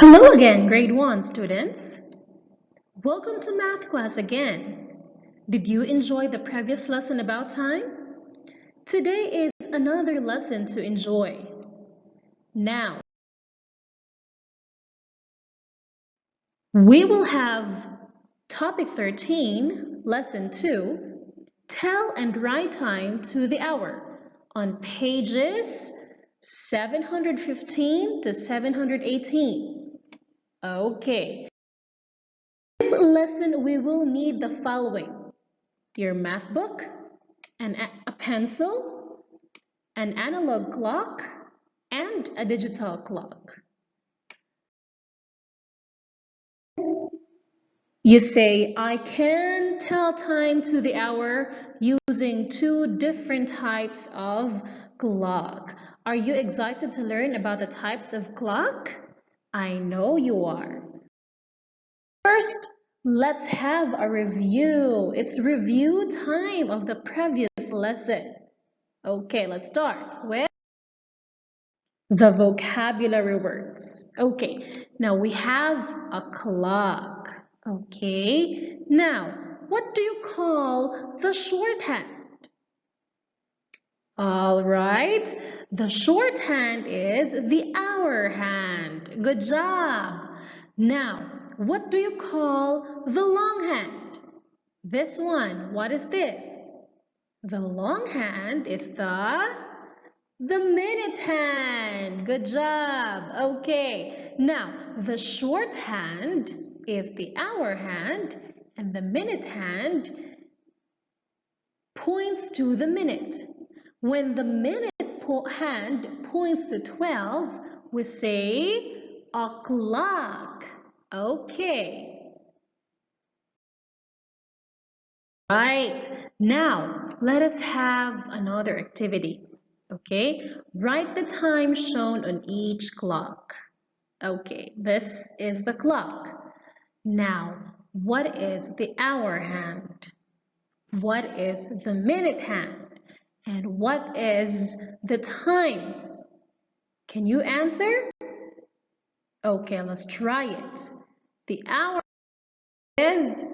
Hello again, grade 1 students. Welcome to math class again. Did you enjoy the previous lesson about time? Today is another lesson to enjoy. Now, we will have topic 13, lesson 2, tell and write time to the hour on pages 715 to 718. Okay. This lesson, we will need the following: your math book, a pencil, an analog clock, and a digital clock. You say, I can tell time to the hour using two different types of clock. Are you excited to learn about the types of clock? I know you are. First, let's have a review. It's review time of the previous lesson. Okay, let's start with the vocabulary words. Okay, now we have a clock. Okay, now what do you call the shorthand? All right, the shorthand is the hour hand. Good job. Now, what do you call the long hand? This one, what is this? The long hand is the minute hand. Good job. Okay, now the shorthand is the hour hand, and the minute hand points to the minute. When the minute hand points to 12, we say o'clock. Okay. Right, now let us have another activity. Okay, write the time shown on each clock. Okay, this is the clock. Now, what is the hour hand? What is the minute hand? And what is the time? Can you answer? Okay, let's try it. The hour is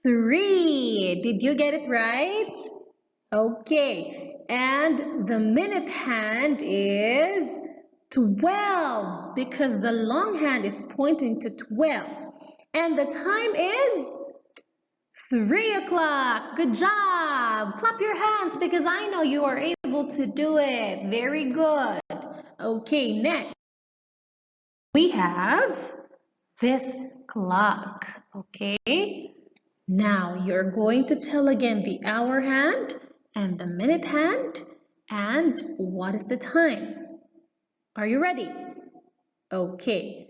3. Did you get it right? Okay, and the minute hand is 12 because the long hand is pointing to 12. And the time is 3 o'clock. Good job. Clap your hands because I know you are able to do it. Very good. Okay, next we have this clock. Okay, now you're going to tell again the hour hand and the minute hand and what is the time. Are you ready? Okay.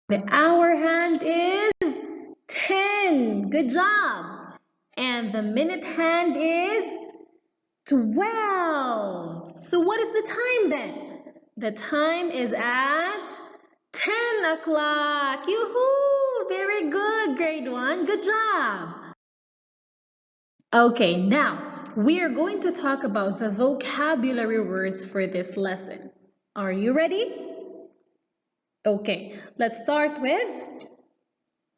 The hour hand is 10. Good job. And the minute hand is 12. So what is the time then? The time is at 10 o'clock. Yoo-hoo! Very good, grade 1. Good job. Okay, now we are going to talk about the vocabulary words for this lesson. Are you ready? Okay, let's start with,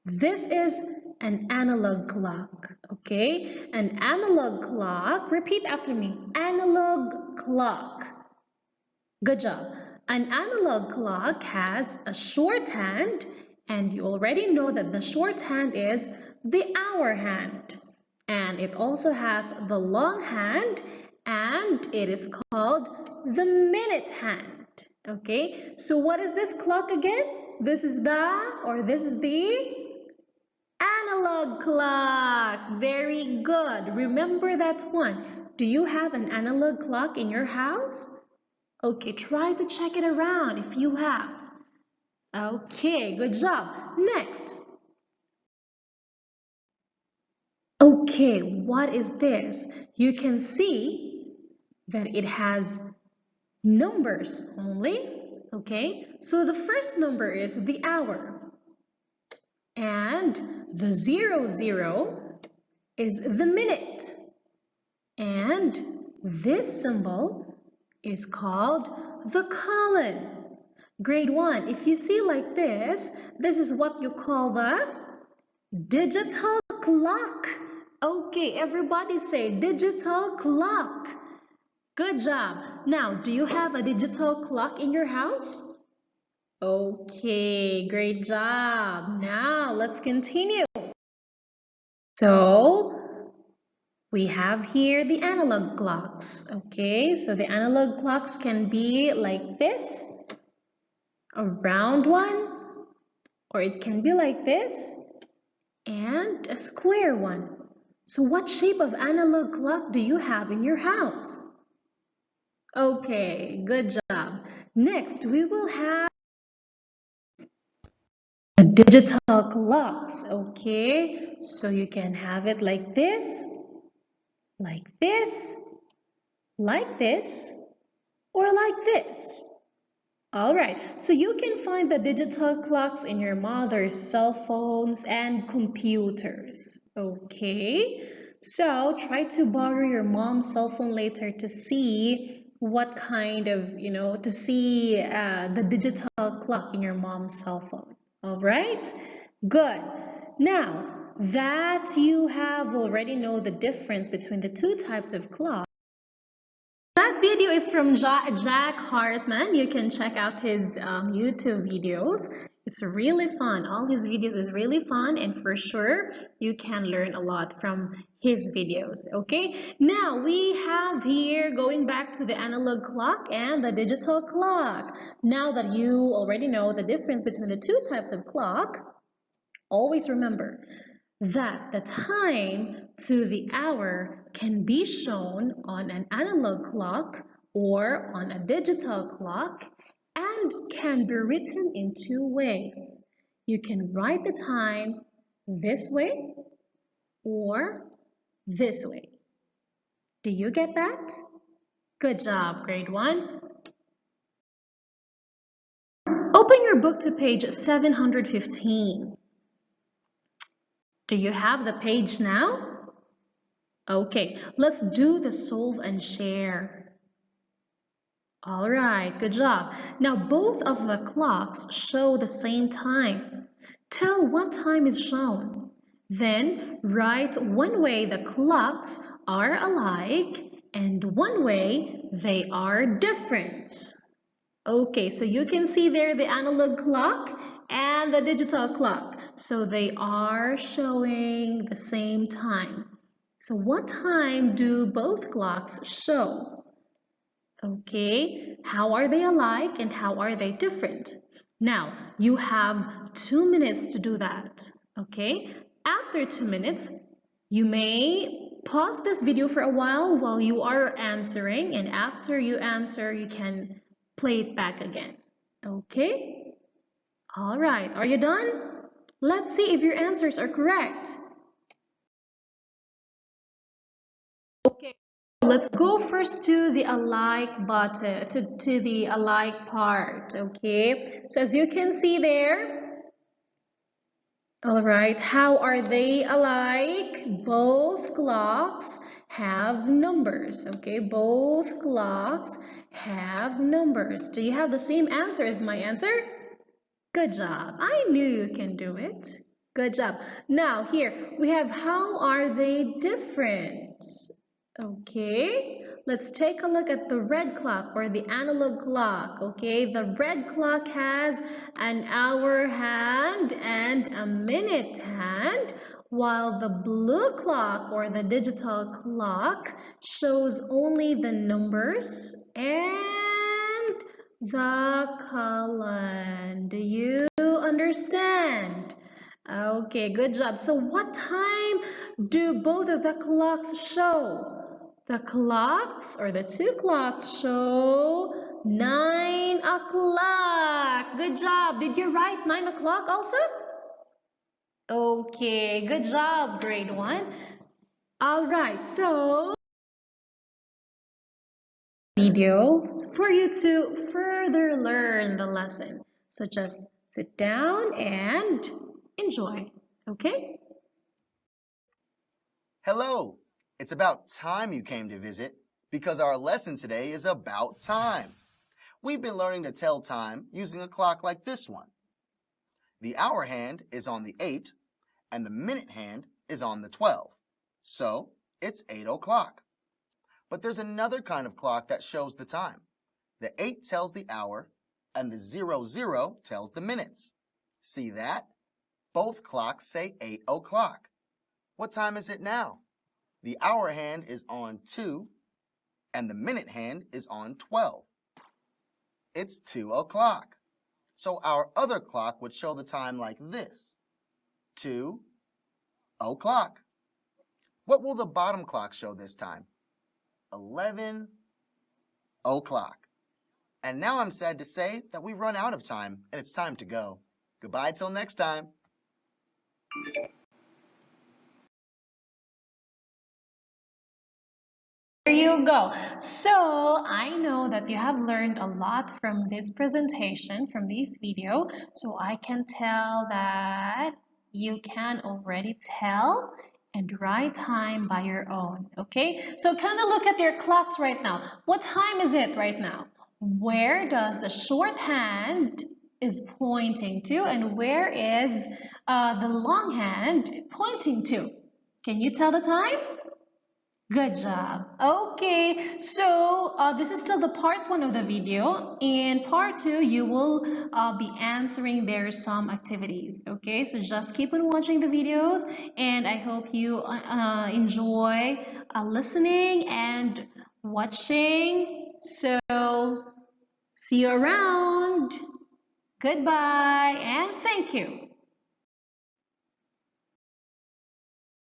this is an analog clock. Okay, an analog clock, repeat after me, analog clock. Good job. An analog clock has a shorthand, and you already know that the shorthand is the hour hand. And it also has the long hand, and it is called the minute hand. Okay, so what is this clock again? This is the analog clock. Very good. Remember that one. Do you have an analog clock in your house? Okay, try to check it around if you have. Okay, good job. Next. Okay, what is this? You can see that it has numbers only. Okay, so the first number is the hour. And the 00 is the minute. And this symbol is called the colon. Grade 1, if you see like this is what you call the digital clock. Okay, everybody say digital clock. Good job. Now, do you have a digital clock in your house? Okay, great job. Now, let's continue. So, we have here the analog clocks. Okay, so the analog clocks can be like this, a round one, or it can be like this, and a square one. So what shape of analog clock do you have in your house? Okay, good job. Next, we will have digital clocks. Okay, so you can have it like this, like this, like this, or like this. All right, so you can find the digital clocks in your mother's cell phones and computers. Okay, so try to borrow your mom's cell phone later to see what kind of, to see the digital clock in your mom's cell phone. All right, good. Now that you have already know the difference between the two types of clock, that video is from Jack Hartman. You can check out his YouTube videos. It's really fun. All his videos is really fun, and for sure you can learn a lot from his videos. Okay, now we have here going back to the analog clock and the digital clock. Now that you already know the difference between the two types of clock, always remember that the time to the hour can be shown on an analog clock or on a digital clock and can be written in two ways. You can write the time this way or this way. Do you get that? Good job, grade 1. Open your book to page 715. Do you have the page now? Okay, let's do the solve and share. All right, good job. Now both of the clocks show the same time. Tell what time is shown. Then write one way the clocks are alike and one way they are different. Okay, so you can see there the analog clock and the digital clock. So they are showing the same time. So what time do both clocks show? Okay, how are they alike and how are they different? Now, you have 2 minutes to do that. Okay, after 2 minutes, you may pause this video for a while you are answering, and after you answer, you can play it back again. Okay? All right, are you done? Let's see if your answers are correct. Okay, let's go first to the alike button, to the alike part. Okay, so as you can see there, all right, how are they alike? Both clocks have numbers. Okay, both clocks have numbers. Do you have the same answer as my answer? Good job. I knew you can do it. Good job. Now here we have how are they different? Okay, let's take a look at the red clock or the analog clock. Okay, the red clock has an hour hand and a minute hand, while the blue clock or the digital clock shows only the numbers and the color. Do you understand? Okay, good job. So what time do both of the clocks show? The clocks or the two clocks show 9 o'clock. Good job. Did you write 9 o'clock also? Okay, good job, grade 1. All right, so video for you to further learn the lesson. So just sit down and enjoy, okay? Hello! It's about time you came to visit because our lesson today is about time. We've been learning to tell time using a clock like this one. The hour hand is on the 8 and the minute hand is on the 12. So it's 8 o'clock. But there's another kind of clock that shows the time. The 8 tells the hour and the 00 tells the minutes. See that? Both clocks say 8 o'clock. What time is it now? The hour hand is on 2 and the minute hand is on 12. It's 2 o'clock. So our other clock would show the time like this. 2 o'clock. What will the bottom clock show this time? 11 o'clock. And now I'm sad to say that we've run out of time and it's time to go. Goodbye till next time. There you go. So I know that you have learned a lot from this presentation, from this video. So I can tell that you can already tell and write time by your own. Okay? So kind of look at your clocks right now. What time is it right now? Where does the short hand is pointing to, and where is the long hand pointing to? Can you tell the time? Good job. Okay, so this is still the part one of the video. In part two, you will be answering their some activities. Okay, so just keep on watching the videos, and I hope you enjoy listening and watching. So, see you around. Goodbye, and thank you.